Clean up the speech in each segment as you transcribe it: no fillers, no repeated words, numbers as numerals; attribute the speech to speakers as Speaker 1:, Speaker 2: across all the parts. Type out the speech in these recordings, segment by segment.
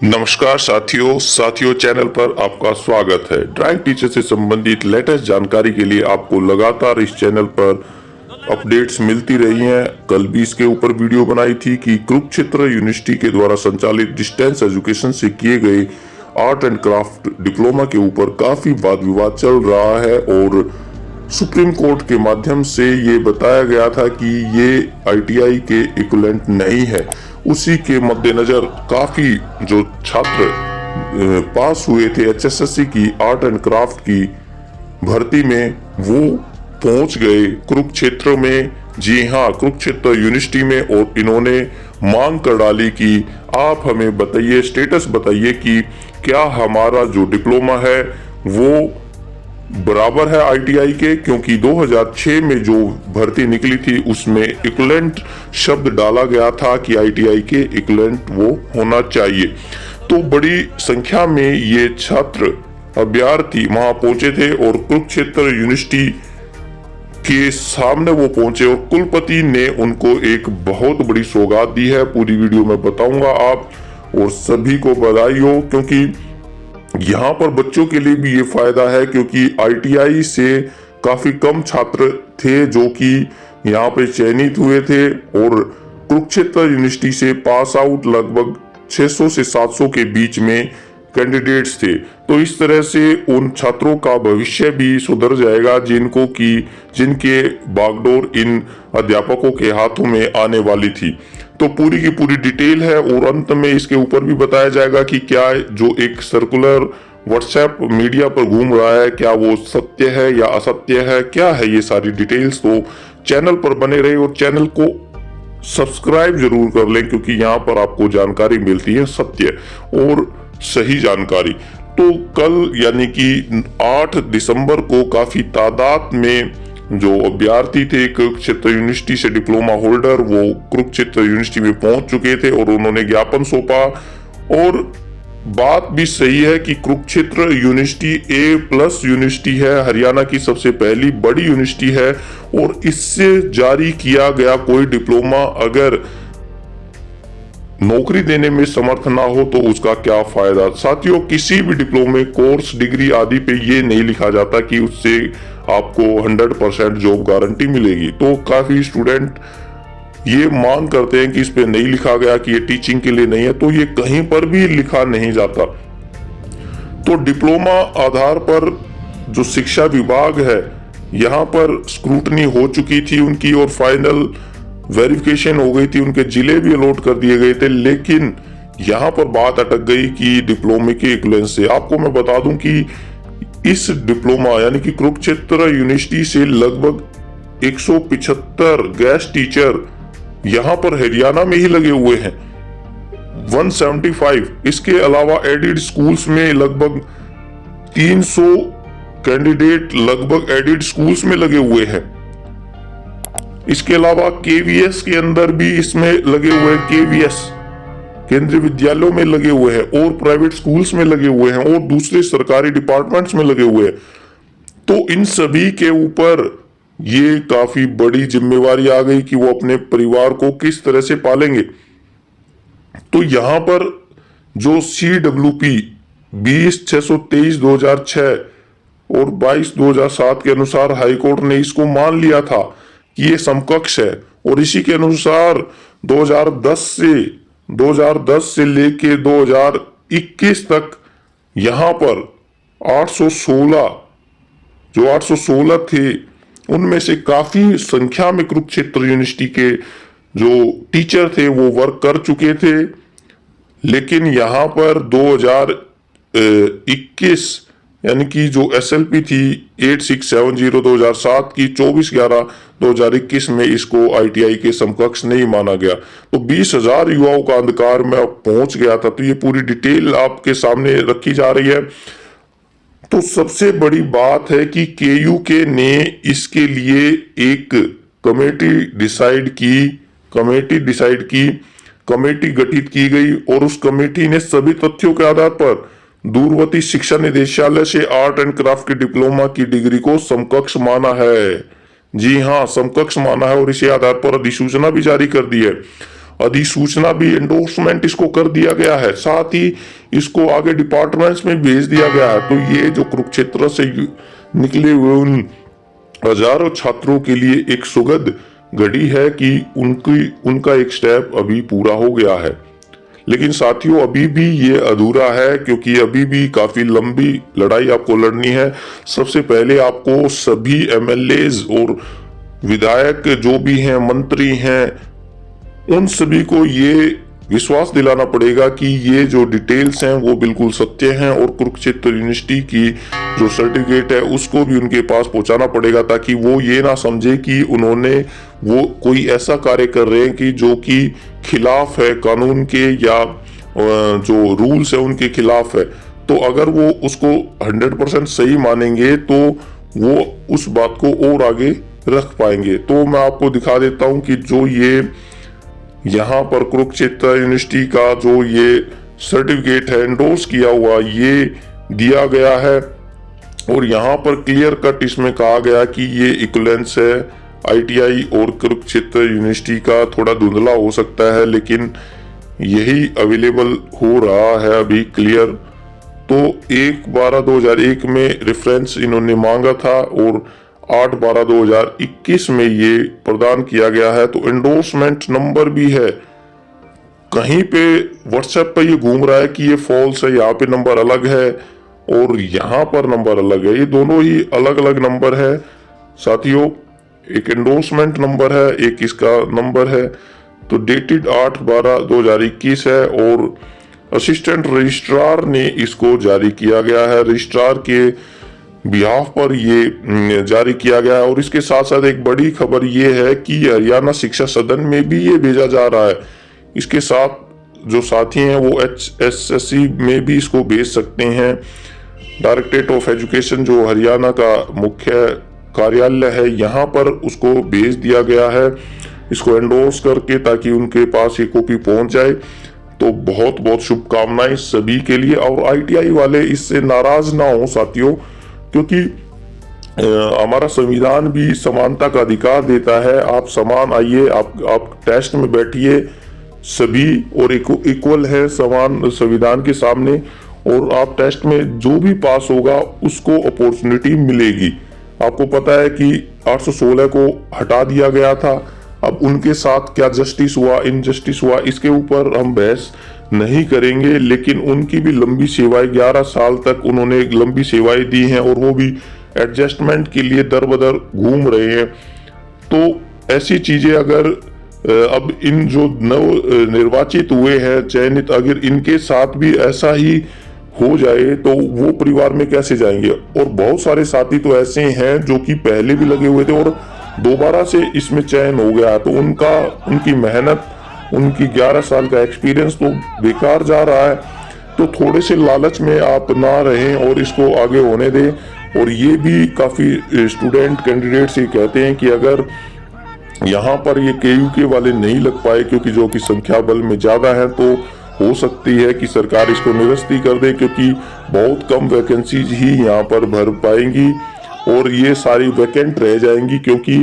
Speaker 1: नमस्कार साथियों चैनल पर आपका स्वागत है। ड्राइंग टीचर से संबंधित लेटेस्ट जानकारी के लिए आपको लगातार इस चैनल पर अपडेट्स मिलती रही हैं। कल भी इसके ऊपर वीडियो बनाई थी कि कुरुक्षेत्र यूनिवर्सिटी के द्वारा संचालित डिस्टेंस एजुकेशन से किए गए आर्ट एंड क्राफ्ट डिप्लोमा के ऊपर काफी वाद विवाद चल रहा है और सुप्रीम कोर्ट के माध्यम से ये बताया गया था कि ये आईटीआई के इक्विवेलेंट नहीं है। उसी के मद्देनजर काफी जो छात्र पास हुए थे एचएसएससी की आर्ट एंड क्राफ्ट की भर्ती में, वो पहुंच गए कुरुक्षेत्र में। जी हाँ, कुरुक्षेत्र यूनिवर्सिटी में। और इन्होंने मांग कर डाली कि आप हमें बताइए, स्टेटस बताइए कि क्या हमारा जो डिप्लोमा है वो बराबर है आईटीआई के, क्योंकि 2006 में जो भर्ती निकली थी उसमें इक्विवेलेंट शब्द डाला गया था कि आईटीआई के इक्विवेलेंट वो होना चाहिए। तो बड़ी संख्या में ये छात्र अभ्यर्थी वहां पहुंचे थे और कुरुक्षेत्र यूनिवर्सिटी के सामने वो पहुंचे और कुलपति ने उनको एक बहुत बड़ी सौगात दी है। पूरी वीडियो में बताऊंगा आप, और सभी को बधाई हो, क्योंकि यहाँ पर बच्चों के लिए भी ये फायदा है, क्योंकि आईटीआई से काफी कम छात्र थे जो कि यहाँ पे चयनित हुए थे और कुरुक्षेत्र यूनिवर्सिटी से पास आउट लगभग 600 से 700 के बीच में कैंडिडेट्स थे। तो इस तरह से उन छात्रों का भविष्य भी सुधर जाएगा जिनके बागडोर इन अध्यापकों के हाथों में आने वाली थी। तो पूरी की पूरी डिटेल है और अंत में इसके ऊपर भी बताया जाएगा कि क्या जो एक सर्कुलर व्हाट्सएप मीडिया पर घूम रहा है, क्या वो सत्य है या असत्य है, क्या है ये सारी डिटेल्स। तो चैनल पर बने रहे और चैनल को सब्सक्राइब जरूर कर लें, क्योंकि यहाँ पर आपको जानकारी मिलती है सत्य और सही जानकारी। तो कल यानी कि 8 दिसंबर को काफी तादाद में जो अभ्यर्थी थे कुरुक्षेत्र यूनिवर्सिटी से डिप्लोमा होल्डर, वो कुरुक्षेत्र यूनिवर्सिटी में पहुंच चुके थे और उन्होंने ज्ञापन सौंपा। और बात भी सही है कि कुरुक्षेत्र यूनिवर्सिटी A+ यूनिवर्सिटी है, हरियाणा की सबसे पहली बड़ी यूनिवर्सिटी है, और इससे जारी किया गया कोई डिप्लोमा अगर नौकरी देने में समर्थ ना हो तो उसका क्या फायदा। साथियों, किसी भी डिप्लोमे कोर्स डिग्री आदि पे ये नहीं लिखा जाता कि उससे आपको 100% जॉब गारंटी मिलेगी। तो काफी स्टूडेंट ये मांग करते हैं कि इस पे नहीं लिखा गया कि ये टीचिंग के लिए नहीं है, तो ये कहीं पर भी लिखा नहीं जाता। तो डिप्लोमा आधार पर जो शिक्षा विभाग है, यहाँ पर स्क्रूटनी हो चुकी थी उनकी और फाइनल वेरिफिकेशन हो गई थी, उनके जिले भी अलॉट कर दिए गए थे, लेकिन यहाँ पर बात अटक गई कि डिप्लोमे के इक्विवेलेंस से। आपको मैं बता दूं कि इस डिप्लोमा यानी कि कुरुक्षेत्र यूनिवर्सिटी से लगभग 175 गेस्ट टीचर यहाँ पर हरियाणा में ही लगे हुए हैं, 175। इसके अलावा एडिड स्कूल्स में लगभग 300 कैंडिडेट लगभग एडिड स्कूल्स में लगे हुए हैं। इसके अलावा केवीएस के अंदर भी इसमें लगे हुए हैं, केवीएस केंद्रीय विद्यालयों में लगे हुए हैं और प्राइवेट स्कूल्स में लगे हुए हैं और दूसरे सरकारी डिपार्टमेंट्स में लगे हुए हैं। तो इन सभी के ऊपर ये काफी बड़ी जिम्मेवारी आ गई कि वो अपने परिवार को किस तरह से पालेंगे। तो यहां पर जो CWP 20/623/2006 और 22/2007 के अनुसार हाईकोर्ट ने इसको मान लिया था कि ये समकक्ष है, और इसी के अनुसार 2010 से लेके 2021 तक यहां पर 816 थे, उनमें से काफी संख्या में कुरुक्षेत्र यूनिवर्सिटी के जो टीचर थे वो वर्क कर चुके थे। लेकिन यहां पर 2021 यानी कि जो SLP थी 8670/2007 की 24/11/2021 में इसको आईटीआई के समकक्ष नहीं माना गया। तो 20,000 युवाओं का अंधकार में अब पहुंच गया था। तो ये पूरी डिटेल आपके सामने रखी जा रही है। तो सबसे बड़ी बात है कि KUK ने इसके लिए एक कमेटी गठित की गई और उस कमेटी ने सभी तथ्यों के आधार पर दूरवर्ती शिक्षा निदेशालय से आर्ट एंड क्राफ्ट के डिप्लोमा की डिग्री को समकक्ष माना है। जी हाँ, समकक्ष माना है और इसी आधार पर अधिसूचना भी जारी कर दी है। अधिसूचना भी, एंडोर्समेंट इसको कर दिया गया है, साथ ही इसको आगे डिपार्टमेंट्स में भेज दिया गया है। तो ये जो कुरुक्षेत्र से निकले हुए उन हजारों छात्रों के लिए एक सुखद घड़ी है कि उनका एक स्टेप अभी पूरा हो गया है। लेकिन साथियों, अभी भी ये अधूरा है, क्योंकि अभी भी काफी लंबी लड़ाई आपको लड़नी है। सबसे पहले आपको सभी एमएलएज और विधायक जो भी हैं, मंत्री हैं, उन सभी को ये विश्वास दिलाना पड़ेगा कि ये जो डिटेल्स हैं वो बिल्कुल सत्य हैं, और कुरुक्षेत्र यूनिवर्सिटी की जो सर्टिफिकेट है उसको भी उनके पास पहुंचाना पड़ेगा, ताकि वो ये ना समझे कि उन्होंने वो कोई ऐसा कार्य कर रहे हैं कि जो कि खिलाफ है कानून के, या जो रूल्स है उनके खिलाफ है। तो अगर वो उसको 100% सही मानेंगे तो वो उस बात को और आगे रख पाएंगे। तो मैं आपको दिखा देता हूं कि जो ये यहाँ पर कुरुक्षेत्र यूनिवर्सिटी का जो ये सर्टिफिकेट है एंडोर्स किया हुआ, ये दिया गया है, और यहाँ पर क्लियर कट इसमें कहा गया कि ये इक्विवेलेंस है आईटीआई और कुरुक्षेत्र यूनिवर्सिटी का। थोड़ा धुंधला हो सकता है, लेकिन यही अवेलेबल हो रहा है अभी क्लियर। तो 1/12/2001 में रेफरेंस इन्होंने मांगा था, और 8/12/2021 में ये प्रदान किया गया है। तो एंडोर्समेंट नंबर भी है। कहीं पे व्हाट्सएप पे ये घूम रहा है कि ये फॉल्स है, यहाँ पे नंबर अलग है और यहाँ पर नंबर अलग है। ये दोनों ही अलग अलग नंबर है साथियों। एक एंडोर्समेंट नंबर है, एक इसका नंबर है। तो डेटेड 8/12/2021 है, और असिस्टेंट रजिस्ट्रार ने इसको जारी किया गया है। रजिस्ट्रार के बिहाफ पर ये जारी किया गया है। और इसके साथ साथ एक बड़ी खबर ये है कि हरियाणा शिक्षा सदन में भी ये भेजा जा रहा है। इसके साथ जो साथी हैं वो HSSC में भी इसको भेज सकते हैं। डायरेक्टरेट ऑफ एजुकेशन जो हरियाणा का मुख्य कार्यालय है, यहाँ पर उसको भेज दिया गया है इसको एंडोर्स करके, ताकि उनके पास ये कॉपी पहुंच जाए। तो बहुत बहुत शुभकामनाएं सभी के लिए। और ITI वाले इससे नाराज ना हो साथियों, क्योंकि हमारा संविधान भी समानता का अधिकार देता है। आप समान आइए, आप टेस्ट में बैठिए सभी, और इक्वल है समान संविधान के सामने, और आप टेस्ट में जो भी पास होगा उसको अपॉर्चुनिटी मिलेगी। आपको पता है कि 816 को हटा दिया गया था। अब उनके साथ क्या जस्टिस हुआ, इनजस्टिस हुआ, इसके ऊपर हम बहस नहीं करेंगे। लेकिन उनकी भी लंबी सेवाएं, 11 साल तक उन्होंने लंबी सेवाएं दी हैं, और वो भी एडजस्टमेंट के लिए दर बदर घूम रहे हैं। तो ऐसी चीजें अगर अब इन जो नव निर्वाचित हुए हैं, चयनित, अगर इनके साथ भी ऐसा ही हो जाए तो वो परिवार में कैसे जाएंगे। और बहुत सारे साथी तो ऐसे हैं जो कि पहले भी लगे हुए थे और दोबारा से इसमें चयन हो गया, तो उनकी मेहनत, उनकी 11 साल का एक्सपीरियंस तो बेकार जा रहा है। तो थोड़े से लालच में आप ना रहें और इसको आगे होने दें। और ये भी काफ़ी स्टूडेंट कैंडिडेट्स ये कहते हैं कि अगर यहाँ पर ये KUK वाले नहीं लग पाए, क्योंकि जो कि संख्या बल में ज़्यादा है, तो हो सकती है कि सरकार इसको निरस्त कर दे, क्योंकि बहुत कम वैकेंसीज ही यहाँ पर भर पाएंगी और ये सारी वैकेंट रह जाएंगी। क्योंकि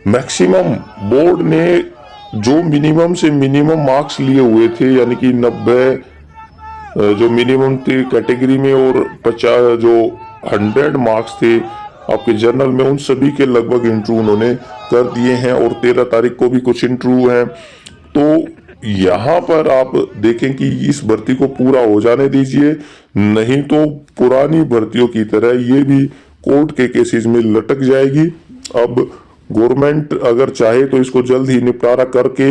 Speaker 1: मैक्सिमम बोर्ड ने जो मिनिमम से मिनिमम मार्क्स लिए हुए थे, यानी कि 90 जो मिनिमम थे कैटेगरी में, और 50 जो 100 मार्क्स थे आपके जर्नल में, उन सभी के लगभग इंटरव्यू उन्होंने कर दिए हैं, और 13 तारीख को भी कुछ इंटरव्यू हैं। तो यहाँ पर आप देखें कि इस भर्ती को पूरा हो जाने दीजिए, नहीं तो पुरानी भर्तियों की तरह ये भी कोर्ट के केसेस में लटक जाएगी। अब गवर्नमेंट अगर चाहे तो इसको जल्द ही निपटारा करके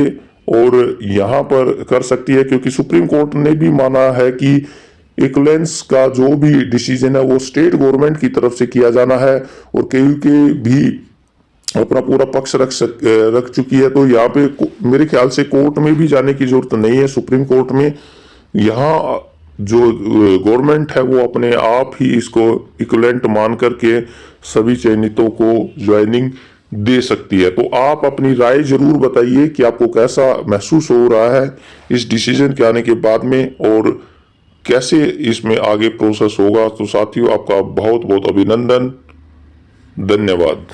Speaker 1: और यहाँ पर कर सकती है, क्योंकि सुप्रीम कोर्ट ने भी माना है कि इक्विवेलेंस का जो भी डिसीजन है वो स्टेट गवर्नमेंट की तरफ से किया जाना है, और KUK भी अपना पूरा पक्ष रख चुकी है। तो यहाँ पे मेरे ख्याल से कोर्ट में भी जाने की जरूरत नहीं है, सुप्रीम कोर्ट में। यहाँ जो गवर्नमेंट है वो अपने आप ही इसको इक्विवेलेंट मान करके सभी चयनितों को ज्वाइनिंग दे सकती है। तो आप अपनी राय जरूर बताइए कि आपको कैसा महसूस हो रहा है इस डिसीजन के आने के बाद में, और कैसे इसमें आगे प्रोसेस होगा। तो साथियों, आपका बहुत बहुत अभिनंदन, धन्यवाद।